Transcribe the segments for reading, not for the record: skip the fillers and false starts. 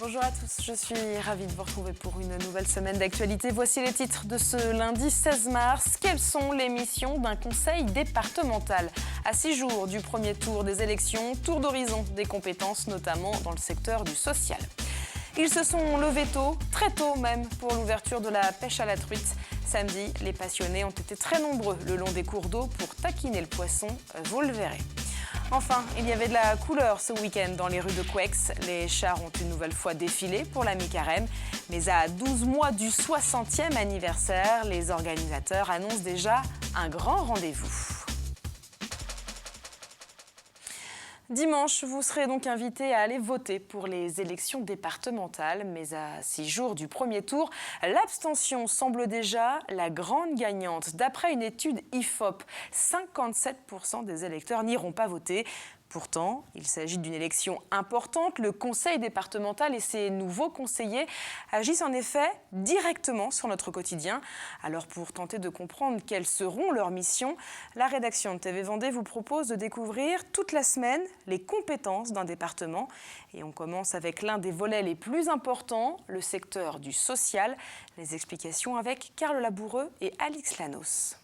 Bonjour à tous, je suis ravie de vous retrouver pour une nouvelle semaine d'actualité. Voici les titres de ce lundi 16 mars. Quelles sont les missions d'un conseil départemental? À 6 jours du premier tour des élections, tour d'horizon des compétences, notamment dans le secteur du social. Ils se sont levés tôt, très tôt même, pour l'ouverture de la pêche à la truite. Samedi, les passionnés ont été très nombreux le long des cours d'eau pour taquiner le poisson, vous le verrez. Enfin, il y avait de la couleur ce week-end dans les rues de Couex. Les chars ont une nouvelle fois défilé pour la mi-carême. Mais à 12 mois du 60e anniversaire, les organisateurs annoncent déjà un grand rendez-vous. Dimanche, vous serez donc invité à aller voter pour les élections départementales. Mais à 6 jours du premier tour, l'abstention semble déjà la grande gagnante. D'après une étude IFOP, 57% des électeurs n'iront pas voter. Pourtant, il s'agit d'une élection importante. Le conseil départemental et ses nouveaux conseillers agissent en effet directement sur notre quotidien. Alors pour tenter de comprendre quelles seront leurs missions, la rédaction de TV Vendée vous propose de découvrir toute la semaine les compétences d'un département. Et on commence avec l'un des volets les plus importants, le secteur du social. Les explications avec Carl Laboureux et Alix Lanos.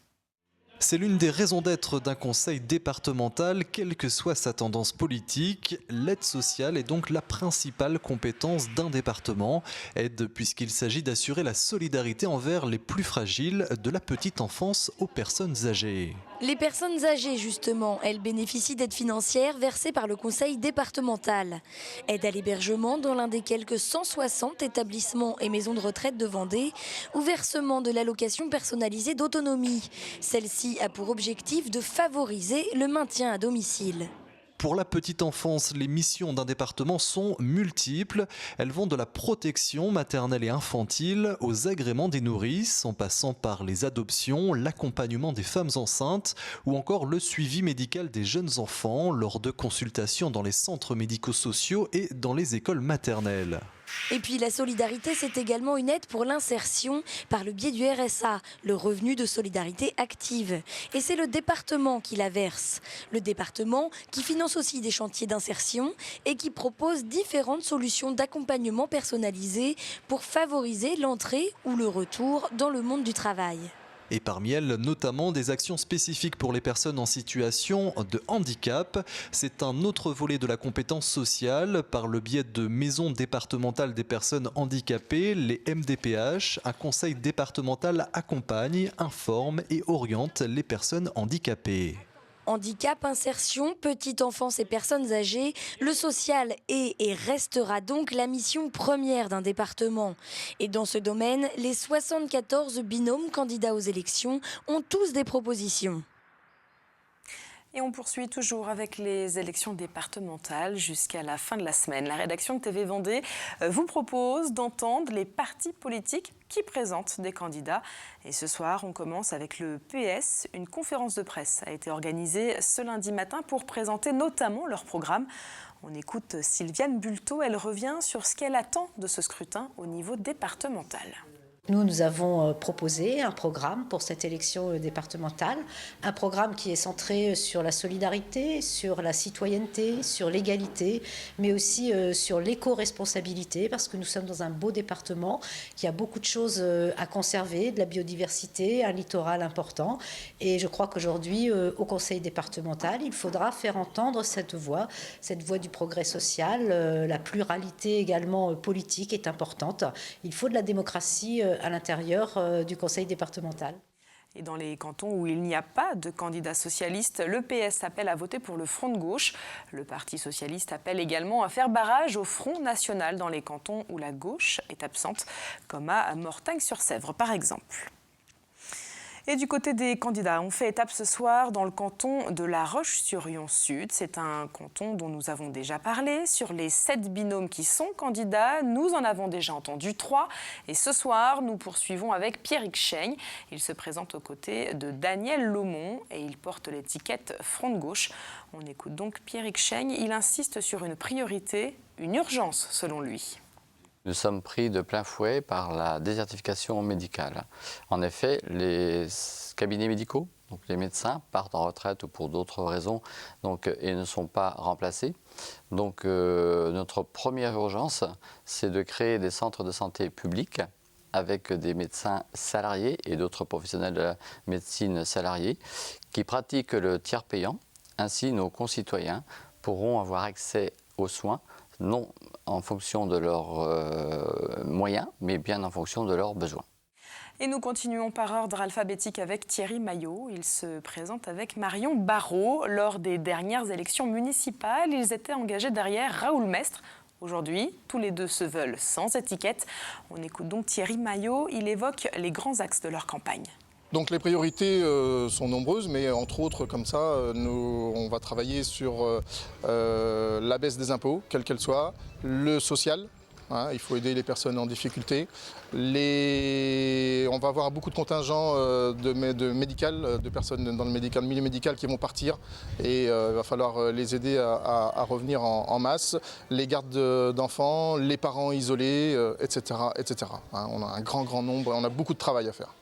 C'est l'une des raisons d'être d'un conseil départemental, quelle que soit sa tendance politique. L'aide sociale est donc la principale compétence d'un département. Aide puisqu'il s'agit d'assurer la solidarité envers les plus fragiles, de la petite enfance aux personnes âgées. Les personnes âgées, justement, elles bénéficient d'aides financières versées par le conseil départemental. Aide à l'hébergement dans l'un des quelques 160 établissements et maisons de retraite de Vendée, ou versement de l'allocation personnalisée d'autonomie. Celle-ci a pour objectif de favoriser le maintien à domicile. Pour la petite enfance, les missions d'un département sont multiples. Elles vont de la protection maternelle et infantile aux agréments des nourrices, en passant par les adoptions, l'accompagnement des femmes enceintes ou encore le suivi médical des jeunes enfants lors de consultations dans les centres médico-sociaux et dans les écoles maternelles. Et puis la solidarité, c'est également une aide pour l'insertion par le biais du RSA, le revenu de solidarité active. Et c'est le département qui la verse. Le département qui finance aussi des chantiers d'insertion et qui propose différentes solutions d'accompagnement personnalisé pour favoriser l'entrée ou le retour dans le monde du travail. Et parmi elles, notamment des actions spécifiques pour les personnes en situation de handicap. C'est un autre volet de la compétence sociale par le biais de maisons départementales des personnes handicapées, les MDPH. Un conseil départemental accompagne, informe et oriente les personnes handicapées. Handicap, insertion, petite enfance et personnes âgées, le social est et restera donc la mission première d'un département. Et dans ce domaine, les 74 binômes candidats aux élections ont tous des propositions. Et on poursuit toujours avec les élections départementales jusqu'à la fin de la semaine. La rédaction de TV Vendée vous propose d'entendre les partis politiques qui présentent des candidats. Et ce soir, on commence avec le PS. Une conférence de presse a été organisée ce lundi matin pour présenter notamment leur programme. On écoute Sylviane Bulto. Elle revient sur ce qu'elle attend de ce scrutin au niveau départemental. Nous avons proposé un programme pour cette élection départementale, un programme qui est centré sur la solidarité, sur la citoyenneté, sur l'égalité, mais aussi sur l'éco-responsabilité, parce que nous sommes dans un beau département qui a beaucoup de choses à conserver, de la biodiversité, un littoral important. Et je crois qu'aujourd'hui, au Conseil départemental, il faudra faire entendre cette voix du progrès social. La pluralité également politique est importante. Il faut de la démocratie à l'intérieur du conseil départemental. Et dans les cantons où il n'y a pas de candidat socialiste, le PS appelle à voter pour le Front de gauche. Le Parti socialiste appelle également à faire barrage au Front national dans les cantons où la gauche est absente, comme à Mortagne-sur-Sèvre par exemple. Et du côté des candidats, on fait étape ce soir dans le canton de La Roche-sur-Yon Sud. C'est un canton dont nous avons déjà parlé. Sur les 7 binômes qui sont candidats, nous en avons déjà entendu 3. Et ce soir, nous poursuivons avec Pierrick Chaigne. Il se présente aux côtés de Daniel Laumont et il porte l'étiquette Front de gauche. On écoute donc Pierrick Chaigne. Il insiste sur une priorité, une urgence selon lui. Nous sommes pris de plein fouet par la désertification médicale. En effet, les cabinets médicaux. Donc les médecins partent en retraite ou pour d'autres raisons et ne sont pas remplacés. Donc notre première urgence, c'est de créer des centres de santé publics avec des médecins salariés et d'autres professionnels de la médecine salariés qui pratiquent le tiers payant. Ainsi, nos concitoyens pourront avoir accès aux soins, non en fonction de leurs moyens, mais bien en fonction de leurs besoins. Et nous continuons par ordre alphabétique avec Thierry Maillot. Il se présente avec Marion Barrault. Lors des dernières élections municipales, ils étaient engagés derrière Raoul Mestre. Aujourd'hui, tous les deux se veulent sans étiquette. On écoute donc Thierry Maillot. Il évoque les grands axes de leur campagne. Donc les priorités sont nombreuses, mais entre autres, comme ça, on va travailler sur la baisse des impôts, quelle qu'elle soit, le social. Il faut aider les personnes en difficulté. On va avoir beaucoup de contingents de personnes dans le milieu médical qui vont partir et il va falloir les aider à revenir en masse. Les gardes d'enfants, les parents isolés, etc., etc. On a un grand nombre et on a beaucoup de travail à faire.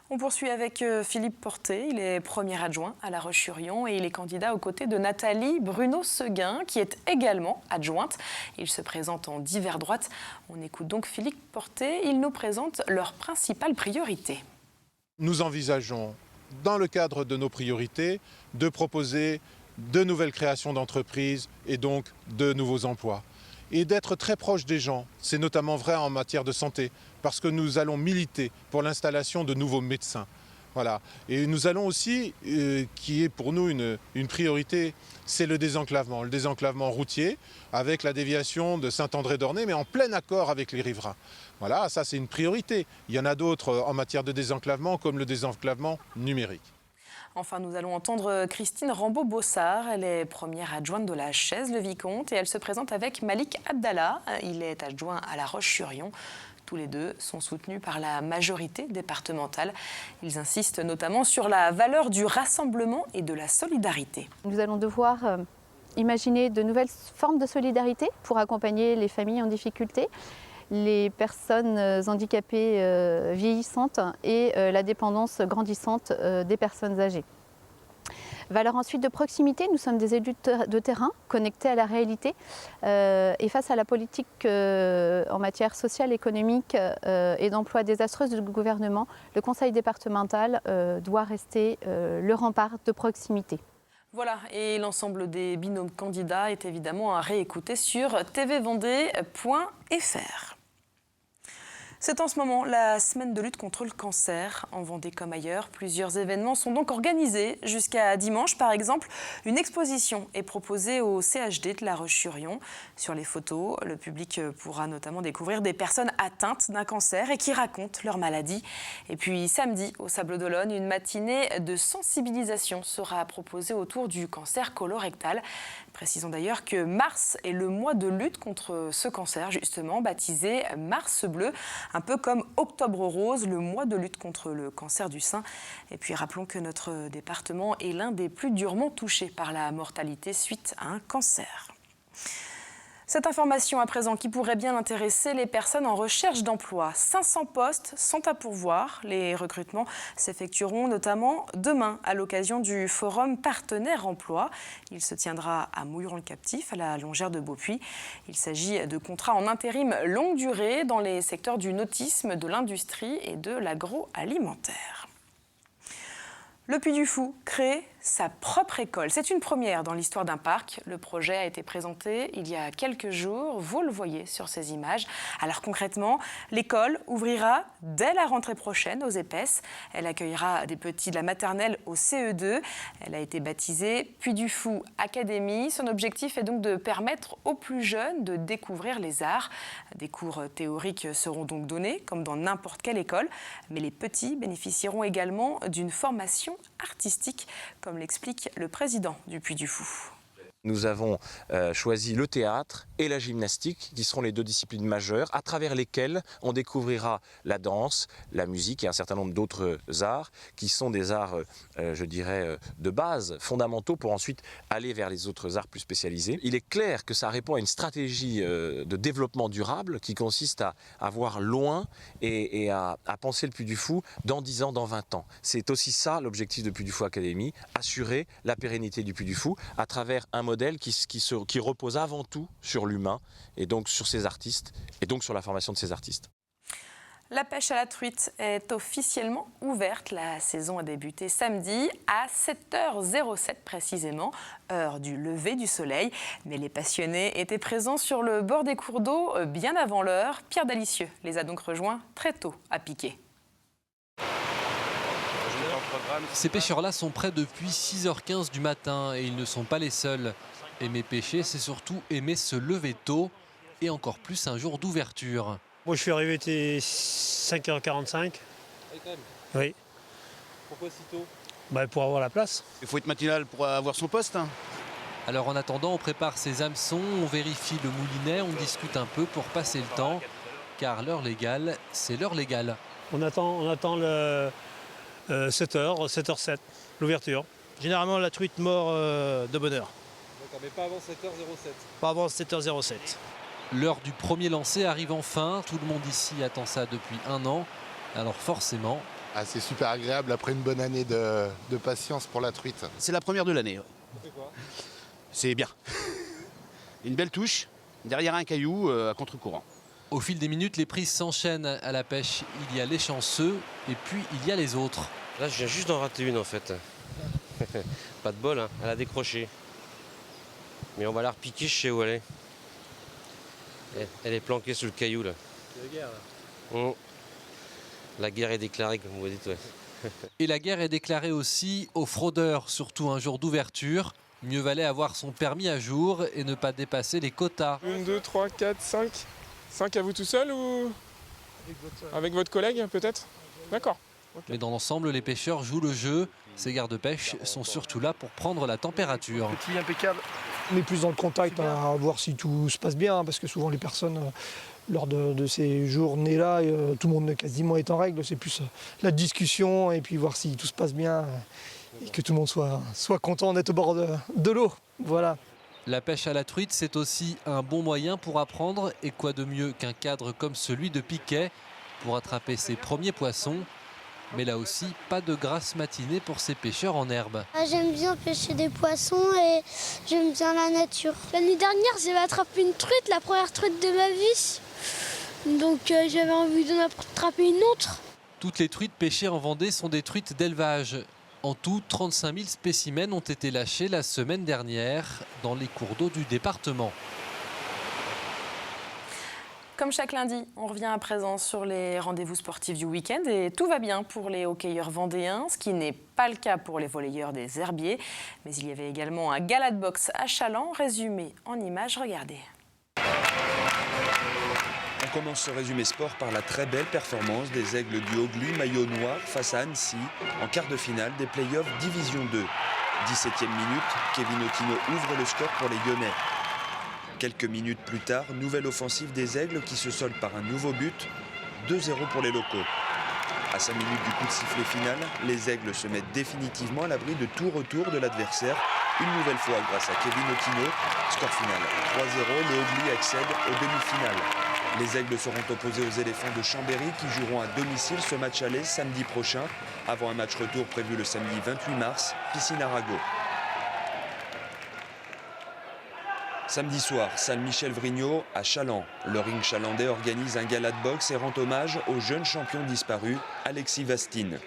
On poursuit avec Philippe Porté. Il est premier adjoint à La Roche-sur-Yon et il est candidat aux côtés de Nathalie Bruno-Seguin, qui est également adjointe. Il se présente en divers droite. On écoute donc Philippe Porté. Il nous présente leurs principales priorités. Nous envisageons, dans le cadre de nos priorités, de proposer de nouvelles créations d'entreprises et donc de nouveaux emplois. Et d'être très proche des gens, c'est notamment vrai en matière de santé, parce que nous allons militer pour l'installation de nouveaux médecins. Voilà. Et nous allons aussi, qui est pour nous une priorité, c'est le désenclavement routier, avec la déviation de Saint-André-d'Ornay, mais en plein accord avec les riverains. Voilà, ça c'est une priorité. Il y en a d'autres en matière de désenclavement, comme le désenclavement numérique. Enfin, nous allons entendre Christine Rambaud-Bossard. Elle est première adjointe de la Chaise-le-Vicomte et elle se présente avec Malik Abdallah. Il est adjoint à La Roche-sur-Yon. Tous les deux sont soutenus par la majorité départementale. Ils insistent notamment sur la valeur du rassemblement et de la solidarité. Nous allons devoir imaginer de nouvelles formes de solidarité pour accompagner les familles en difficulté, les personnes handicapées vieillissantes et la dépendance grandissante des personnes âgées. Valeur ensuite de proximité, nous sommes des élus de terrain connectés à la réalité et face à la politique en matière sociale, économique et d'emploi désastreuse du gouvernement, le conseil départemental doit rester le rempart de proximité. Voilà, et l'ensemble des binômes candidats est évidemment à réécouter sur tvvendée.fr. C'est en ce moment la semaine de lutte contre le cancer. En Vendée comme ailleurs, plusieurs événements sont donc organisés. Jusqu'à dimanche, par exemple, une exposition est proposée au CHD de La Roche-sur-Yon. Sur les photos, le public pourra notamment découvrir des personnes atteintes d'un cancer et qui racontent leur maladie. Et puis samedi, au Sables d'Olonne, une matinée de sensibilisation sera proposée autour du cancer colorectal. Précisons d'ailleurs que mars est le mois de lutte contre ce cancer, justement baptisé Mars Bleu, un peu comme Octobre Rose, le mois de lutte contre le cancer du sein. Et puis rappelons que notre département est l'un des plus durement touchés par la mortalité suite à un cancer. Cette information à présent qui pourrait bien intéresser les personnes en recherche d'emploi. 500 postes sont à pourvoir. Les recrutements s'effectueront notamment demain à l'occasion du forum Partenaires Emploi. Il se tiendra à Mouilleron-le-Captif, à la longère de Beaupuy. Il s'agit de contrats en intérim longue durée dans les secteurs du nautisme, de l'industrie et de l'agroalimentaire. Le Puy du Fou crée sa propre école. C'est une première dans l'histoire d'un parc. Le projet a été présenté il y a quelques jours. Vous le voyez sur ces images. Alors concrètement, l'école ouvrira dès la rentrée prochaine aux Épaisses. Elle accueillera des petits de la maternelle au CE2. Elle a été baptisée Puy du Fou Academy. Son objectif est donc de permettre aux plus jeunes de découvrir les arts. Des cours théoriques seront donc donnés, comme dans n'importe quelle école. Mais les petits bénéficieront également d'une formation artistique, comme l'explique le président du Puy du Fou. Nous avons choisi le théâtre et la gymnastique, qui seront les deux disciplines majeures, à travers lesquelles on découvrira la danse, la musique et un certain nombre d'autres arts, qui sont des arts, je dirais, de base, fondamentaux, pour ensuite aller vers les autres arts plus spécialisés. Il est clair que ça répond à une stratégie de développement durable qui consiste à voir loin et à penser le Puy du Fou dans 10 ans, dans 20 ans. C'est aussi ça l'objectif de Puy du Fou Academy, assurer la pérennité du Puy du Fou à travers un modèle qui repose avant tout sur l'humain et donc sur ses artistes et donc sur la formation de ces artistes. La pêche à la truite est officiellement ouverte. La saison a débuté samedi à 7h07 précisément, heure du lever du soleil. Mais les passionnés étaient présents sur le bord des cours d'eau bien avant l'heure. Pierre Dalicieux les a donc rejoints très tôt à piquer. Ces pêcheurs-là sont prêts depuis 6h15 du matin et ils ne sont pas les seuls. Aimer pêcher, c'est surtout aimer se lever tôt et encore plus un jour d'ouverture. Moi je suis arrivé, c'était 5h45. Ah, quand même. Oui. Pourquoi si tôt? Pour avoir la place. Il faut être matinal pour avoir son poste. Alors en attendant, on prépare ses hameçons, on vérifie le moulinet, on discute un peu pour passer le temps. Car l'heure légale, c'est l'heure légale. On attend le 7h, 7h07, l'ouverture. Généralement la truite mord de bonne heure. D'accord, mais pas avant 7h07. Pas avant 7h07. L'heure du premier lancer arrive enfin. Tout le monde ici attend ça depuis 1 an. Alors forcément... Ah, c'est super agréable après une bonne année de patience pour la truite. C'est la première de l'année. C'est quoi? C'est bien. Une belle touche, derrière un caillou à contre-courant. Au fil des minutes, les prises s'enchaînent à la pêche. Il y a les chanceux et puis il y a les autres. Là, je viens juste d'en rater une en fait. Pas de bol, hein. Elle a décroché. Mais on va la repiquer, je sais où elle est. Elle est planquée sous le caillou là. C'est la guerre là. La guerre est déclarée, comme vous dites. Ouais. Et la guerre est déclarée aussi aux fraudeurs, surtout un jour d'ouverture. Mieux valait avoir son permis à jour et ne pas dépasser les quotas. 1, 2, 3, 4, 5. 5 à vous tout seul ou avec votre collègue peut-être? D'accord. Okay. Mais dans l'ensemble, les pêcheurs jouent le jeu. Ces gardes-pêche sont surtout là pour prendre la température. Petit impeccable. On est plus dans le contact à voir si tout se passe bien, parce que souvent les personnes, lors de ces journées-là, tout le monde quasiment est en règle. C'est plus la discussion et puis voir si tout se passe bien et que tout le monde soit content d'être au bord de l'eau. Voilà. La pêche à la truite, c'est aussi un bon moyen pour apprendre. Et quoi de mieux qu'un cadre comme celui de Piquet pour attraper ses premiers poissons. Mais là aussi, pas de grasse matinée pour ces pêcheurs en herbe. J'aime bien pêcher des poissons et j'aime bien la nature. L'année dernière, j'avais attrapé une truite, la première truite de ma vie. Donc j'avais envie d'en attraper une autre. Toutes les truites pêchées en Vendée sont des truites d'élevage. En tout, 35 000 spécimens ont été lâchés la semaine dernière dans les cours d'eau du département. Comme chaque lundi, on revient à présent sur les rendez-vous sportifs du week-end et tout va bien pour les hockeyeurs vendéens, ce qui n'est pas le cas pour les volleyeurs des Herbiers. Mais il y avait également un gala de boxe à Challans, résumé en images, regardez. On commence ce résumé sport par la très belle performance des Aigles du Haut-Glu, maillot noir face à Annecy, en quart de finale des playoffs Division 2. 17e minute, Kevin Otino ouvre le score pour les Lyonnais. Quelques minutes plus tard, nouvelle offensive des Aigles qui se solde par un nouveau but, 2-0 pour les locaux. À 5 minutes du coup de sifflet final, les Aigles se mettent définitivement à l'abri de tout retour de l'adversaire, une nouvelle fois grâce à Kevin Otino. Score final 3-0, le Haut-Glu accède aux demi-finales. Les Aigles seront opposés aux éléphants de Chambéry qui joueront à domicile ce match aller samedi prochain, avant un match retour prévu le samedi 28 mars, piscine Arago. Samedi soir, salle Michel Vrignot à Challans. Le ring chalandais organise un gala de boxe et rend hommage au jeune champion disparu, Alexis Vastine.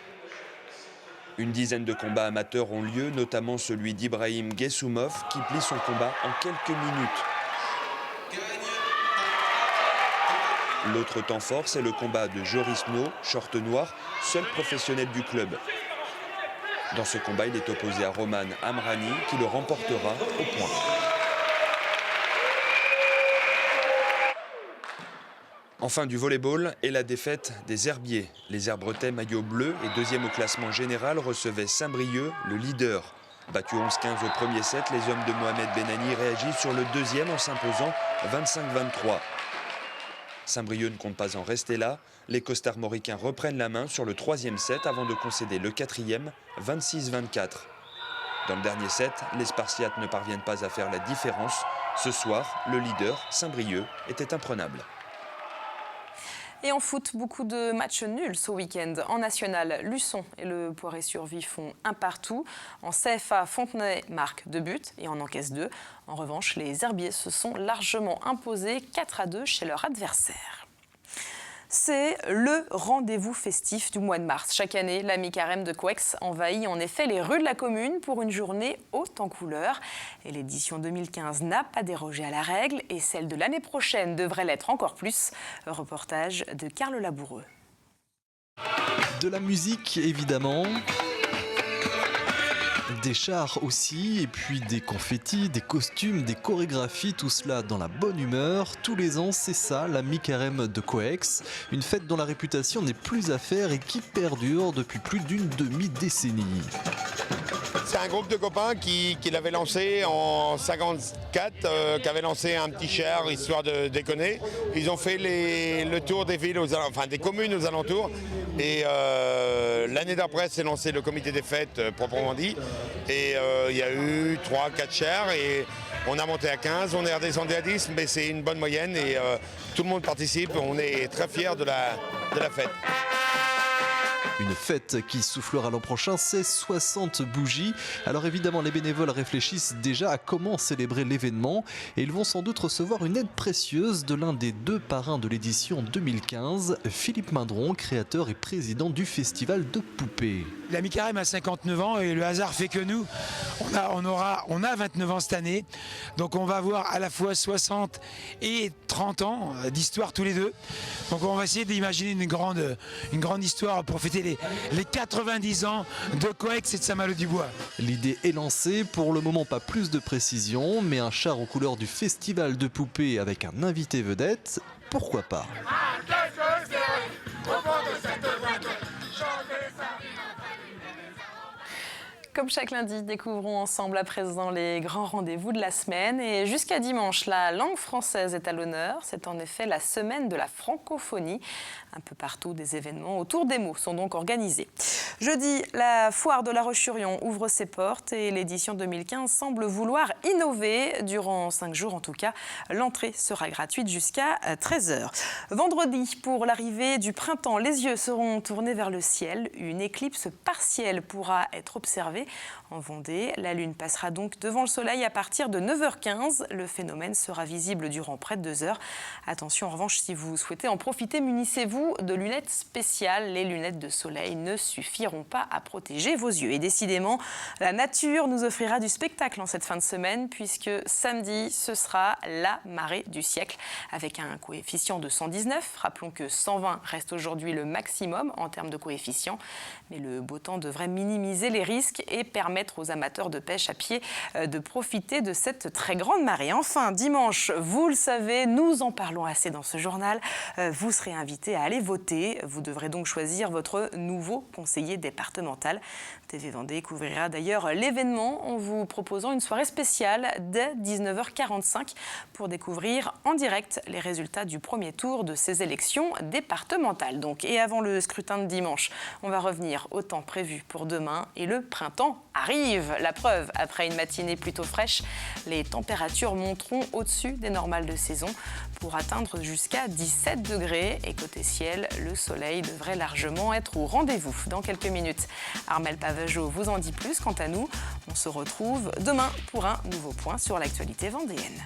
Une dizaine de combats amateurs ont lieu, notamment celui d'Ibrahim Gessoumov qui plie son combat en quelques minutes. L'autre temps fort, c'est le combat de Joris No, short noir, seul professionnel du club. Dans ce combat, il est opposé à Roman Amrani qui le remportera au point. Enfin du volleyball et la défaite des Herbiers. Les Herbretais maillot bleu et deuxième au classement général recevaient Saint-Brieuc, le leader. Battus 11-15 au premier set, les hommes de Mohamed Benani réagissent sur le deuxième en s'imposant 25-23. Saint-Brieuc ne compte pas en rester là. Les costarmoricains reprennent la main sur le troisième set avant de concéder le quatrième 26-24. Dans le dernier set, les Spartiates ne parviennent pas à faire la différence. Ce soir, le leader, Saint-Brieuc, était imprenable. Et en foot, beaucoup de matchs nuls ce week-end. En national, Luçon et le Poiré-sur-Vie font un partout. En CFA, Fontenay marque 2 buts et en encaisse 2. En revanche, les Herbiers se sont largement imposés 4-2 chez leur adversaire. C'est le rendez-vous festif du mois de mars. Chaque année, la mi-carême de Couex envahit en effet les rues de la commune pour une journée haute en couleurs. Et l'édition 2015 n'a pas dérogé à la règle et celle de l'année prochaine devrait l'être encore plus. Reportage de Carl Laboureux. De la musique évidemment. Des chars aussi, et puis des confettis, des costumes, des chorégraphies, tout cela dans la bonne humeur. Tous les ans, c'est ça, la mi-carême de Couex. Une fête dont la réputation n'est plus à faire et qui perdure depuis plus d'une demi-décennie. C'est un groupe de copains qui l'avait lancé en 54, qui avait lancé un petit char histoire de déconner. Ils ont fait le tour des villes, des communes aux alentours. Et l'année d'après, s'est lancé le comité des fêtes proprement dit. Et il y a eu 3-4 chars et on a monté à 15, on est redescendu à 10, mais c'est une bonne moyenne et tout le monde participe. On est très fiers de la fête. Une fête qui soufflera l'an prochain, c'est 60 bougies. Alors évidemment, les bénévoles réfléchissent déjà à comment célébrer l'événement et ils vont sans doute recevoir une aide précieuse de l'un des 2 parrains de l'édition 2015, Philippe Mindron, créateur et président du festival de poupées. La mi-carême a 59 ans et le hasard fait que nous, on a 29 ans cette année. Donc on va avoir à la fois 60 et 30 ans d'histoire tous les deux. Donc on va essayer d'imaginer une grande histoire pour fêter les 90 ans de Couex et de Saint-Malo-du-Bois. L'idée est lancée, pour le moment pas plus de précision, mais un char aux couleurs du festival de poupées avec un invité vedette, pourquoi pas ? Comme chaque lundi, découvrons ensemble à présent les grands rendez-vous de la semaine. Et jusqu'à dimanche, la langue française est à l'honneur. C'est en effet la semaine de la francophonie. Un peu partout, des événements autour des mots sont donc organisés. Jeudi, la foire de La Roche-sur-Yon ouvre ses portes et l'édition 2015 semble vouloir innover. Durant 5 jours en tout cas, l'entrée sera gratuite jusqu'à 13h. Vendredi, pour l'arrivée du printemps, les yeux seront tournés vers le ciel. Une éclipse partielle pourra être observée en Vendée. La lune passera donc devant le soleil à partir de 9h15. Le phénomène sera visible durant près de 2 heures. Attention en revanche, si vous souhaitez en profiter, munissez-vous de lunettes spéciales. Les lunettes de soleil ne suffiront pas à protéger vos yeux. Et décidément, la nature nous offrira du spectacle en cette fin de semaine puisque samedi, ce sera la marée du siècle avec un coefficient de 119. Rappelons que 120 reste aujourd'hui le maximum en termes de coefficient. Mais le beau temps devrait minimiser les risques et permettre aux amateurs de pêche à pied de profiter de cette très grande marée. Enfin, dimanche, vous le savez, nous en parlons assez dans ce journal. Vous serez invité à aller voter. Vous devrez donc choisir votre nouveau conseiller départemental. TV Vendée couvrira d'ailleurs l'événement en vous proposant une soirée spéciale dès 19h45 pour découvrir en direct les résultats du premier tour de ces élections départementales. Et avant le scrutin de dimanche, on va revenir au temps prévu pour demain et le printemps arrive. La preuve, après une matinée plutôt fraîche, les températures monteront au-dessus des normales de saison pour atteindre jusqu'à 17 degrés. Et côté ciel, le soleil devrait largement être au rendez-vous. Dans quelques minutes, Armelle Pavageau vous en dit plus. Quant à nous, on se retrouve demain pour un nouveau point sur l'actualité vendéenne.